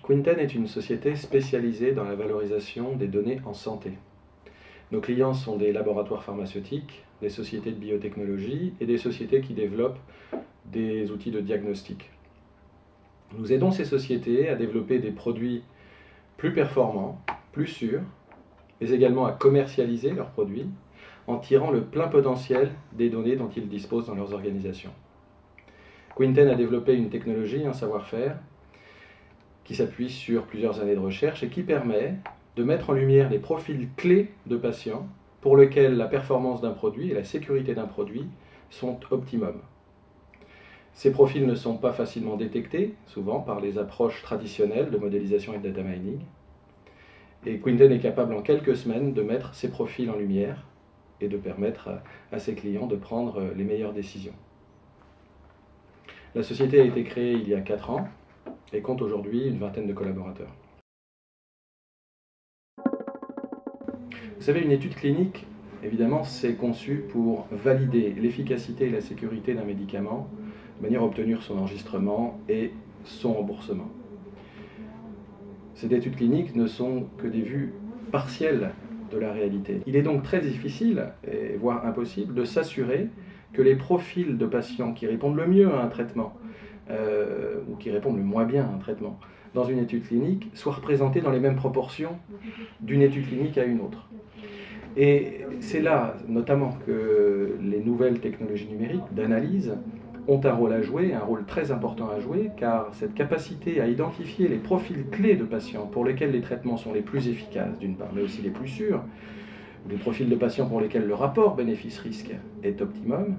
Quinten est une société spécialisée dans la valorisation des données en santé. Nos clients sont des laboratoires pharmaceutiques, des sociétés de biotechnologie et des sociétés qui développent des outils de diagnostic. Nous aidons ces sociétés à développer des produits plus performants, plus sûrs, mais également à commercialiser leurs produits en tirant le plein potentiel des données dont ils disposent dans leurs organisations. Quinten a développé une technologie, un savoir-faire qui s'appuie sur plusieurs années de recherche et qui permet de mettre en lumière les profils clés de patients pour lesquels la performance d'un produit et la sécurité d'un produit sont optimum. Ces profils ne sont pas facilement détectés, souvent par les approches traditionnelles de modélisation et de data mining. Et Quinten est capable en quelques semaines de mettre ces profils en lumière et de permettre à ses clients de prendre les meilleures décisions. La société a été créée il y a 4 ans et compte aujourd'hui une vingtaine de collaborateurs. Vous savez, une étude clinique, évidemment, c'est conçu pour valider l'efficacité et la sécurité d'un médicament de manière à obtenir son enregistrement et son remboursement. Ces études cliniques ne sont que des vues partielles de la réalité. Il est donc très difficile, voire impossible, de s'assurer que les profils de patients qui répondent le mieux à un traitement, ou qui répondent le moins bien à un traitement, dans une étude clinique, soient représentés dans les mêmes proportions d'une étude clinique à une autre. Et c'est là, notamment, que les nouvelles technologies numériques d'analyse ont un rôle à jouer, un rôle très important à jouer, car cette capacité à identifier les profils clés de patients pour lesquels les traitements sont les plus efficaces, d'une part, mais aussi les plus sûrs, ou les profils de patients pour lesquels le rapport bénéfice-risque est optimum,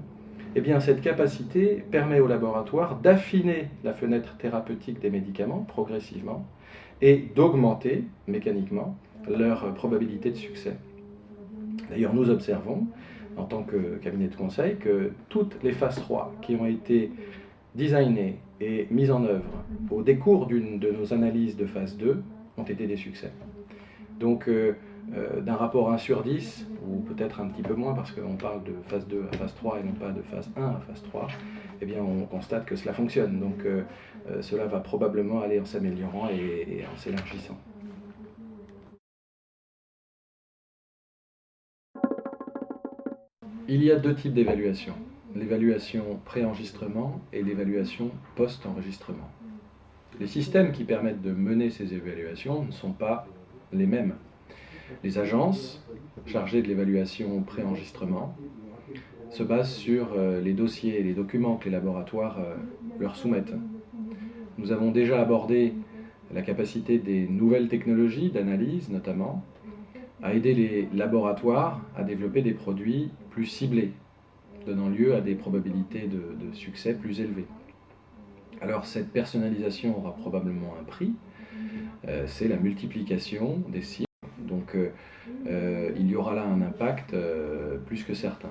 eh bien cette capacité permet au laboratoire d'affiner la fenêtre thérapeutique des médicaments progressivement et d'augmenter mécaniquement leur probabilité de succès. D'ailleurs, nous observons, en tant que cabinet de conseil, que toutes les phases 3 qui ont été designées et mises en œuvre au décours d'une de nos analyses de phase 2 ont été des succès. Donc, d'un rapport 1 sur 10, ou peut-être un petit peu moins parce qu'on parle de phase 2 à phase 3 et non pas de phase 1 à phase 3, eh bien on constate que cela fonctionne. Donc cela va probablement aller en s'améliorant et en s'élargissant. Il y a 2 types d'évaluation, l'évaluation pré-enregistrement et l'évaluation post-enregistrement. Les systèmes qui permettent de mener ces évaluations ne sont pas les mêmes. Les agences chargées de l'évaluation pré-enregistrement se basent sur les dossiers et les documents que les laboratoires leur soumettent. Nous avons déjà abordé la capacité des nouvelles technologies d'analyse, notamment, à aider les laboratoires à développer des produits plus ciblés, donnant lieu à des probabilités de succès plus élevées. Alors cette personnalisation aura probablement un prix, c'est la multiplication des cibles, donc il y aura là un impact plus que certain.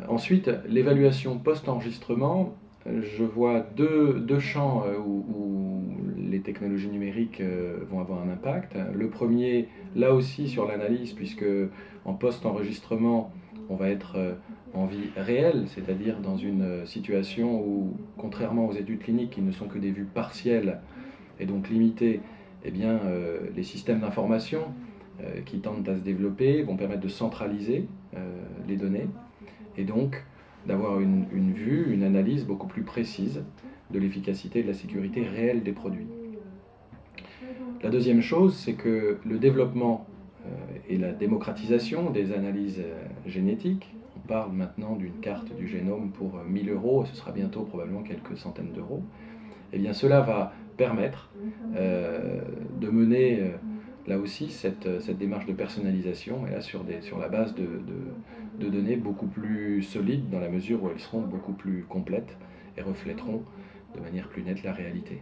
Ensuite, l'évaluation post-enregistrement, je vois deux champs où les technologies numériques vont avoir un impact. Le premier, là aussi sur l'analyse, puisque en post-enregistrement, on va être en vie réelle, c'est-à-dire dans une situation où, contrairement aux études cliniques qui ne sont que des vues partielles et donc limitées, eh bien, les systèmes d'information qui tendent à se développer vont permettre de centraliser les données et donc d'avoir une vue, une analyse beaucoup plus précise de l'efficacité et de la sécurité réelle des produits. La deuxième chose, c'est que le développement et la démocratisation des analyses génétiques, on parle maintenant d'une carte du génome pour 1 000 €, ce sera bientôt probablement quelques centaines d'euros, et bien cela va permettre de mener là aussi cette démarche de personnalisation, et là sur la base de données beaucoup plus solides dans la mesure où elles seront beaucoup plus complètes et reflèteront de manière plus nette la réalité.